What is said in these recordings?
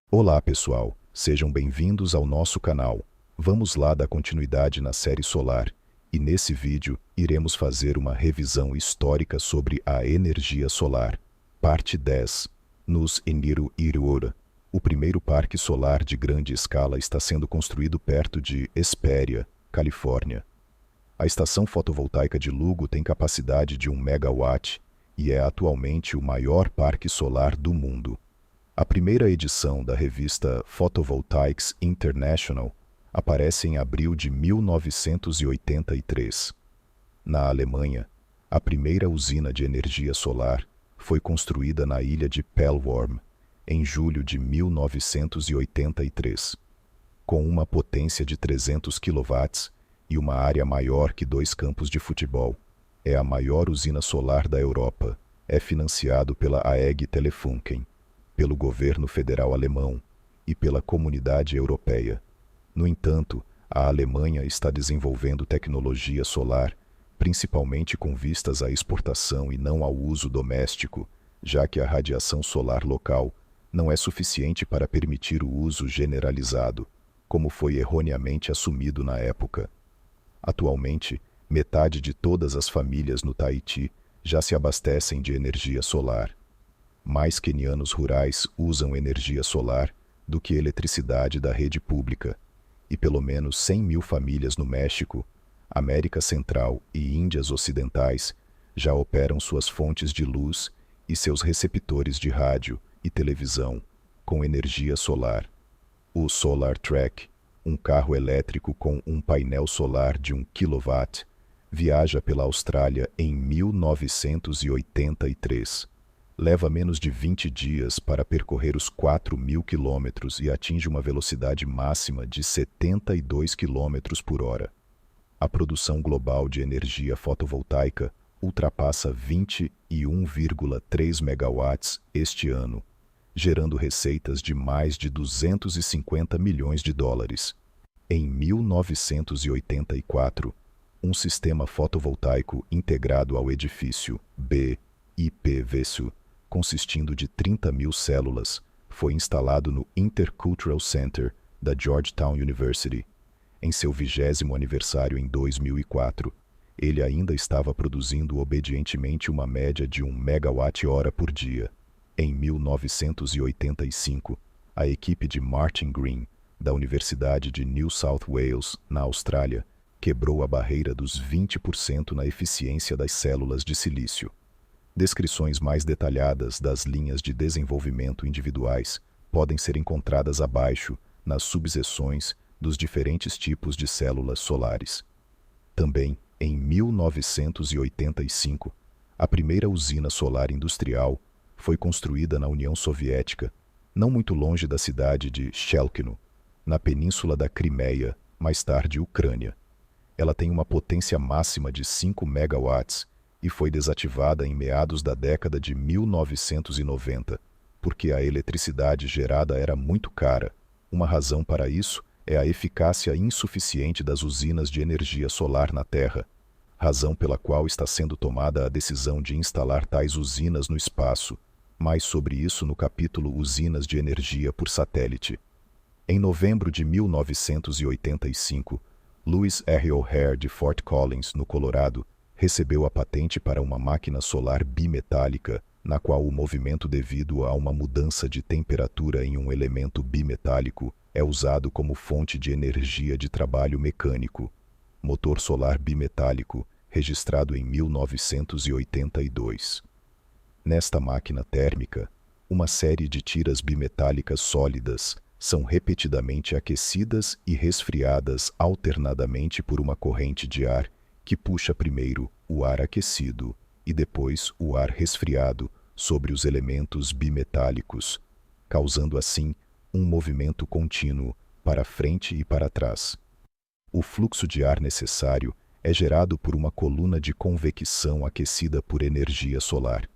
Olá pessoal, sejam bem-vindos ao nosso canal. Vamos lá dar continuidade na série solar, e nesse vídeo iremos fazer uma revisão histórica sobre a energia solar. Parte 10. Nos Eniru Iriora. O primeiro parque solar de grande escala está sendo construído perto de Hesperia, Califórnia. A estação fotovoltaica de Lugo tem capacidade de 1 megawatt e é atualmente o maior parque solar do mundo. A primeira edição da revista Photovoltaics International aparece em abril de 1983. Na Alemanha, a primeira usina de energia solar foi construída na ilha de Pellworm, em julho de 1983. Com uma potência de 300 kW e uma área maior que 2 campos de futebol, é a maior usina solar da Europa. É financiado pela AEG Telefunken, pelo governo federal alemão e pela comunidade europeia. No entanto, a Alemanha está desenvolvendo tecnologia solar, principalmente com vistas à exportação e não ao uso doméstico, já que a radiação solar local não é suficiente para permitir o uso generalizado, como foi erroneamente assumido na época. Atualmente, metade de todas as famílias no Tahiti já se abastecem de energia solar. Mais quenianos rurais usam energia solar do que eletricidade da rede pública, e pelo menos 100 mil famílias no México, América Central e Índias Ocidentais já operam suas fontes de luz e seus receptores de rádio e televisão com energia solar. O Solar Track, um carro elétrico com um painel solar de 1 kW, viaja pela Austrália em 1983. Leva menos de 20 dias para percorrer os 4.000 quilômetros e atinge uma velocidade máxima de 72 km por hora. A produção global de energia fotovoltaica ultrapassa 21,3 megawatts este ano, gerando receitas de mais de 250 milhões de dólares. Em 1984, um sistema fotovoltaico integrado ao edifício BIPVSU, consistindo de 30 mil células, foi instalado no Intercultural Center da Georgetown University. Em seu 20º aniversário em 2004, ele ainda estava produzindo obedientemente uma média de 1 megawatt-hora por dia. Em 1985, a equipe de Martin Green, da Universidade de New South Wales, na Austrália, quebrou a barreira dos 20% na eficiência das células de silício. Descrições mais detalhadas das linhas de desenvolvimento individuais podem ser encontradas abaixo, nas subseções dos diferentes tipos de células solares. Também, em 1985, a primeira usina solar industrial foi construída na União Soviética, não muito longe da cidade de Shelkino, na península da Crimeia, mais tarde Ucrânia. Ela tem uma potência máxima de 5 megawatts e foi desativada em meados da década de 1990, porque a eletricidade gerada era muito cara. Uma razão para isso é a eficácia insuficiente das usinas de energia solar na Terra, razão pela qual está sendo tomada a decisão de instalar tais usinas no espaço. Mais sobre isso no capítulo Usinas de Energia por Satélite. Em novembro de 1985, Lewis R. O'Hare de Fort Collins, no Colorado, recebeu a patente para uma máquina solar bimetálica, na qual o movimento devido a uma mudança de temperatura em um elemento bimetálico é usado como fonte de energia de trabalho mecânico. Motor solar bimetálico, registrado em 1982. Nesta máquina térmica, uma série de tiras bimetálicas sólidas são repetidamente aquecidas e resfriadas alternadamente por uma corrente de ar que puxa primeiro o ar aquecido e depois o ar resfriado sobre os elementos bimetálicos, causando assim um movimento contínuo para frente e para trás. O fluxo de ar necessário é gerado por uma coluna de convecção aquecida por energia solar,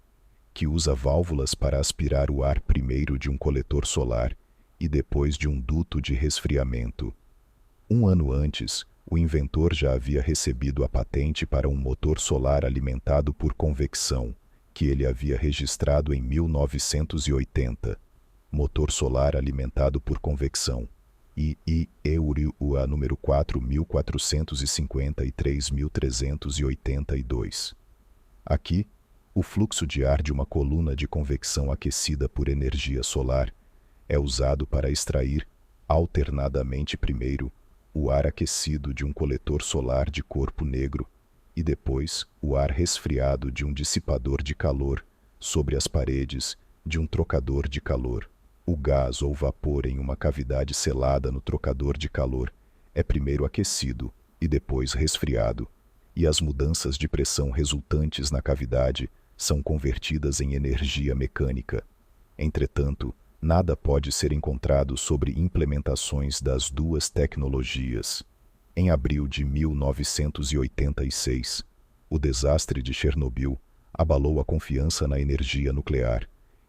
que usa válvulas para aspirar o ar primeiro de um coletor solar e depois de um duto de resfriamento. Um ano antes, o inventor já havia recebido a patente para um motor solar alimentado por convecção, que ele havia registrado em 1980. motor solar alimentado por convecção, e EURIUA número 4.453.382. Aqui, o fluxo de ar de uma coluna de convecção aquecida por energia solar é usado para extrair, alternadamente primeiro, o ar aquecido de um coletor solar de corpo negro e depois o ar resfriado de um dissipador de calor sobre as paredes de um trocador de calor. O gás ou vapor em uma cavidade selada no trocador de calor é primeiro aquecido e depois resfriado, e as mudanças de pressão resultantes na cavidade são convertidas em energia mecânica. Entretanto, nada pode ser encontrado sobre implementações das duas tecnologias. Em abril de 1986, o desastre de Chernobyl abalou a confiança na energia nuclear,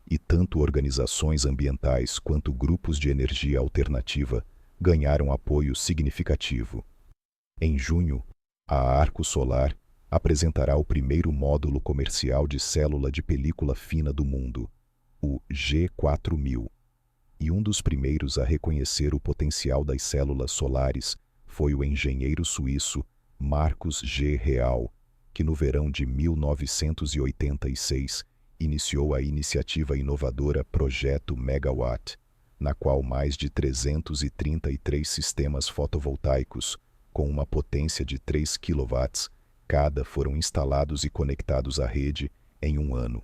e tanto organizações ambientais quanto grupos de energia alternativa ganharam apoio significativo. Em junho, a Arco Solar apresentará o primeiro módulo comercial de célula de película fina do mundo, o G4000. E um dos primeiros a reconhecer o potencial das células solares foi o engenheiro suíço Marcus G. Real, que no verão de 1986 iniciou a iniciativa inovadora Projeto Megawatt, na qual mais de 333 sistemas fotovoltaicos, com uma potência de 3 kW, cada foram instalados e conectados à rede em um ano.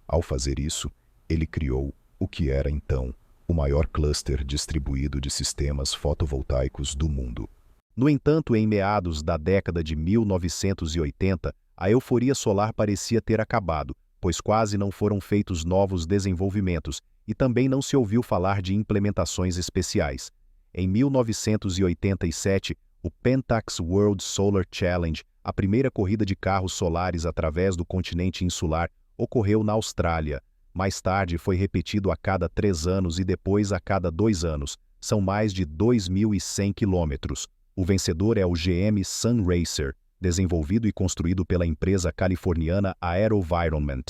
Ao fazer isso, ele criou o que era então o maior cluster distribuído de sistemas fotovoltaicos do mundo. No entanto, em meados da década de 1980, a euforia solar parecia ter acabado, pois quase não foram feitos novos desenvolvimentos e também não se ouviu falar de implementações especiais. Em 1987, o Pentax World Solar Challenge, a primeira corrida de carros solares através do continente insular, ocorreu na Austrália. Mais tarde foi repetido a cada 3 anos e depois a cada 2 anos. São mais de 2.100 quilômetros. O vencedor é o GM Sun Racer, desenvolvido e construído pela empresa californiana AeroVironment.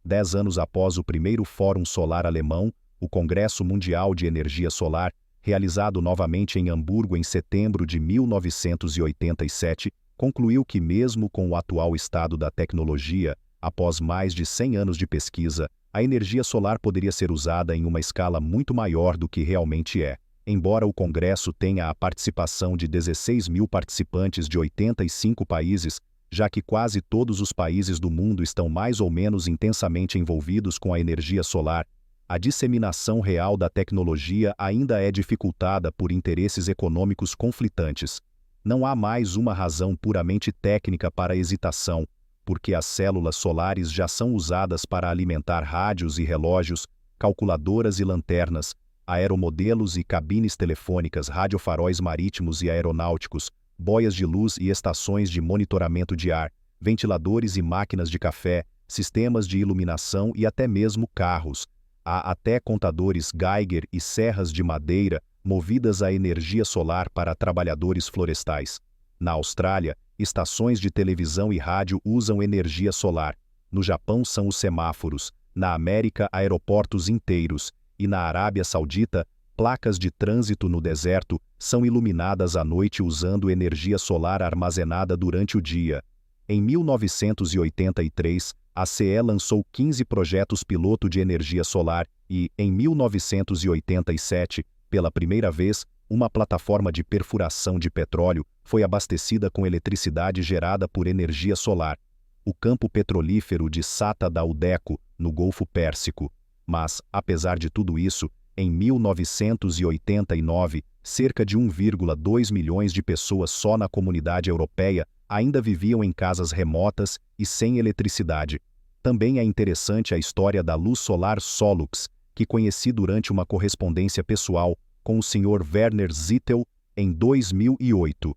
10 anos após o primeiro Fórum Solar Alemão, o Congresso Mundial de Energia Solar, realizado novamente em Hamburgo em setembro de 1987, concluiu que mesmo com o atual estado da tecnologia, após mais de 100 anos de pesquisa, a energia solar poderia ser usada em uma escala muito maior do que realmente é. Embora o Congresso tenha a participação de 16 mil participantes de 85 países, já que quase todos os países do mundo estão mais ou menos intensamente envolvidos com a energia solar, a disseminação real da tecnologia ainda é dificultada por interesses econômicos conflitantes. Não há mais uma razão puramente técnica para a hesitação, porque as células solares já são usadas para alimentar rádios e relógios, calculadoras e lanternas, aeromodelos e cabines telefônicas, radiofaróis marítimos e aeronáuticos, boias de luz e estações de monitoramento de ar, ventiladores e máquinas de café, sistemas de iluminação e até mesmo carros. Há até contadores Geiger e serras de madeira movidas a energia solar para trabalhadores florestais. Na Austrália, estações de televisão e rádio usam energia solar. No Japão são os semáforos. Na América, aeroportos inteiros. E na Arábia Saudita, placas de trânsito no deserto são iluminadas à noite usando energia solar armazenada durante o dia. Em 1983, a CE lançou 15 projetos piloto de energia solar e, em 1987, pela primeira vez, uma plataforma de perfuração de petróleo foi abastecida com eletricidade gerada por energia solar. O campo petrolífero de Sata da Udeco, no Golfo Pérsico. Mas, apesar de tudo isso, em 1989, cerca de 1,2 milhões de pessoas só na comunidade europeia ainda viviam em casas remotas e sem eletricidade. Também é interessante a história da luz solar Solux, que conheci durante uma correspondência pessoal com o Sr. Werner Zittel em 2008.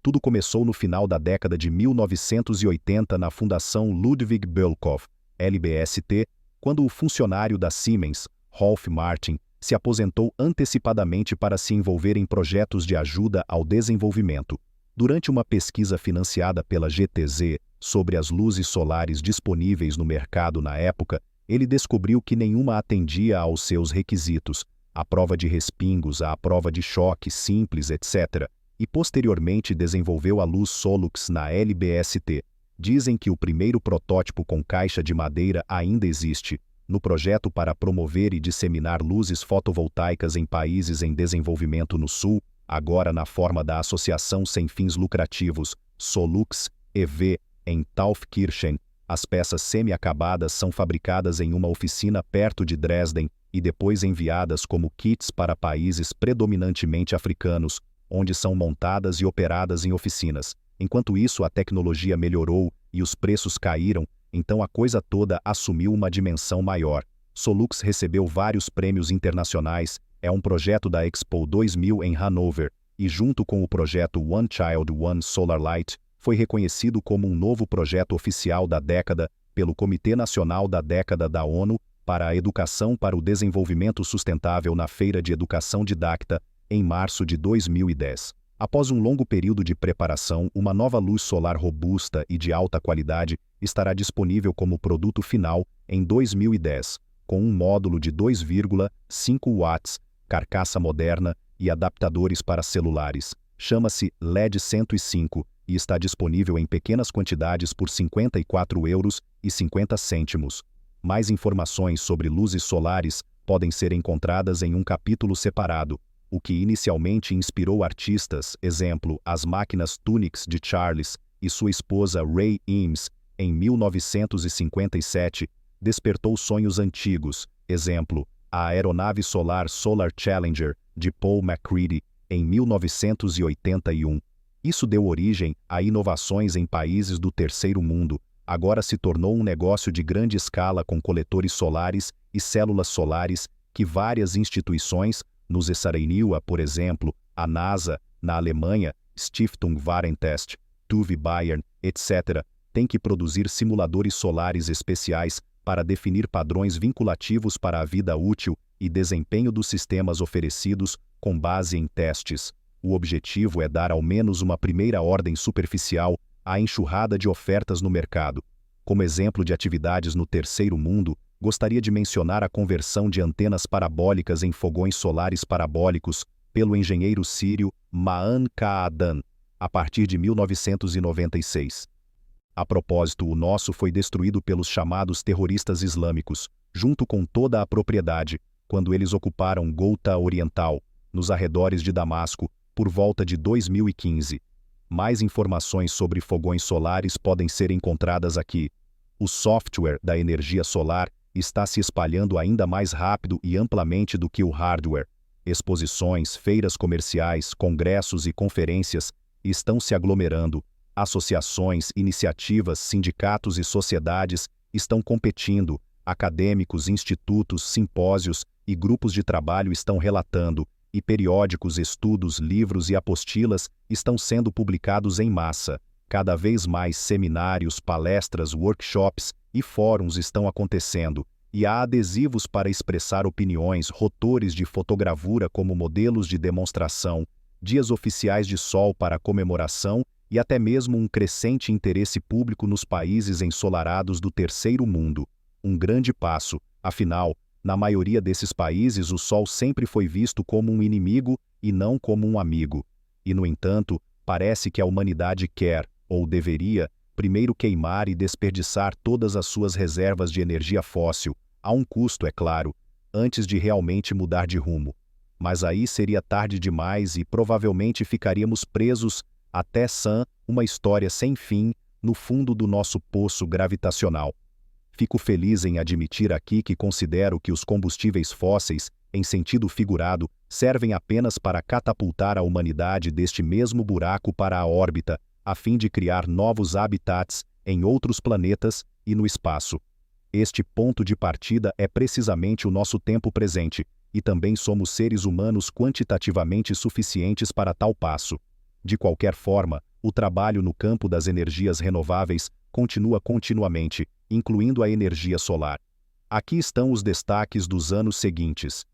Tudo começou no final da década de 1980 na Fundação Ludwig Bölkow, LBST, quando o funcionário da Siemens, Rolf Martin, se aposentou antecipadamente para se envolver em projetos de ajuda ao desenvolvimento. Durante uma pesquisa financiada pela GTZ sobre as luzes solares disponíveis no mercado na época, ele descobriu que nenhuma atendia aos seus requisitos, a prova de respingos, a prova de choque simples, etc., e posteriormente desenvolveu a luz Solux na LBST. Dizem que o primeiro protótipo com caixa de madeira ainda existe, no projeto para promover e disseminar luzes fotovoltaicas em países em desenvolvimento no Sul, agora na forma da Associação Sem Fins Lucrativos, Solux, EV, em Taufkirchen. As peças semi-acabadas são fabricadas em uma oficina perto de Dresden e depois enviadas como kits para países predominantemente africanos, onde são montadas e operadas em oficinas. Enquanto isso, a tecnologia melhorou e os preços caíram, então a coisa toda assumiu uma dimensão maior. Solux recebeu vários prêmios internacionais, é um projeto da Expo 2000 em Hanover, e junto com o projeto One Child, One Solar Light, foi reconhecido como um novo projeto oficial da década pelo Comitê Nacional da Década da ONU para a Educação para o Desenvolvimento Sustentável na Feira de Educação de Dacta, em março de 2010. Após um longo período de preparação, uma nova luz solar robusta e de alta qualidade estará disponível como produto final em 2010, com um módulo de 2,5 watts, carcaça moderna e adaptadores para celulares. Chama-se LED 105 e está disponível em pequenas quantidades por € 54,50. Mais informações sobre luzes solares podem ser encontradas em um capítulo separado, o que inicialmente inspirou artistas, exemplo, as máquinas Tunix de Charles e sua esposa Ray Eames, em 1957, despertou sonhos antigos, exemplo, a aeronave solar Solar Challenger, de Paul MacCready, em 1981. Isso deu origem a inovações em países do terceiro mundo, agora se tornou um negócio de grande escala com coletores solares e células solares que várias instituições, nos SRNUA, por exemplo, a NASA, na Alemanha, Stiftung Warentest, TÜV Bayern, etc., têm que produzir simuladores solares especiais para definir padrões vinculativos para a vida útil e desempenho dos sistemas oferecidos com base em testes. O objetivo é dar ao menos uma primeira ordem superficial à enxurrada de ofertas no mercado. Como exemplo de atividades no terceiro mundo, gostaria de mencionar a conversão de antenas parabólicas em fogões solares parabólicos pelo engenheiro sírio Ma'an Ka'adan, a partir de 1996. A propósito, o nosso foi destruído pelos chamados terroristas islâmicos, junto com toda a propriedade, quando eles ocuparam Ghouta Oriental, nos arredores de Damasco, por volta de 2015. Mais informações sobre fogões solares podem ser encontradas aqui. O software da energia solar está se espalhando ainda mais rápido e amplamente do que o hardware. Exposições, feiras comerciais, congressos e conferências estão se aglomerando. Associações, iniciativas, sindicatos e sociedades estão competindo. Acadêmicos, institutos, simpósios e grupos de trabalho estão relatando, e periódicos, estudos, livros e apostilas estão sendo publicados em massa. Cada vez mais seminários, palestras, workshops e fóruns estão acontecendo, e há adesivos para expressar opiniões, rotores de fotogravura como modelos de demonstração, dias oficiais de sol para comemoração e até mesmo um crescente interesse público nos países ensolarados do terceiro mundo. Um grande passo, afinal, na maioria desses países o sol sempre foi visto como um inimigo e não como um amigo. E, no entanto, parece que a humanidade quer, ou deveria, primeiro queimar e desperdiçar todas as suas reservas de energia fóssil, a um custo, é claro, antes de realmente mudar de rumo. Mas aí seria tarde demais e provavelmente ficaríamos presos até uma história sem fim no fundo do nosso poço gravitacional. Fico feliz em admitir aqui que considero que os combustíveis fósseis, em sentido figurado, servem apenas para catapultar a humanidade deste mesmo buraco para a órbita, a fim de criar novos habitats em outros planetas e no espaço. Este ponto de partida é precisamente o nosso tempo presente, e também somos seres humanos quantitativamente suficientes para tal passo. De qualquer forma, o trabalho no campo das energias renováveis continua continuamente, incluindo a energia solar. Aqui estão os destaques dos anos seguintes.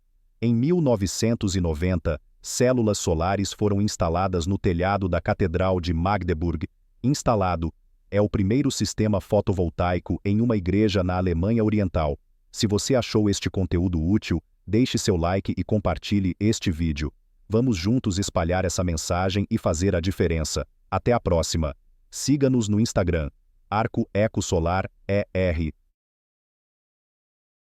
Em 1990, células solares foram instaladas no telhado da Catedral de Magdeburg. Instalado, é o primeiro sistema fotovoltaico em uma igreja na Alemanha Oriental. Se você achou este conteúdo útil, deixe seu like e compartilhe este vídeo. Vamos juntos espalhar essa mensagem e fazer a diferença. Até a próxima. Siga-nos no Instagram, Arco Eco Solar ER.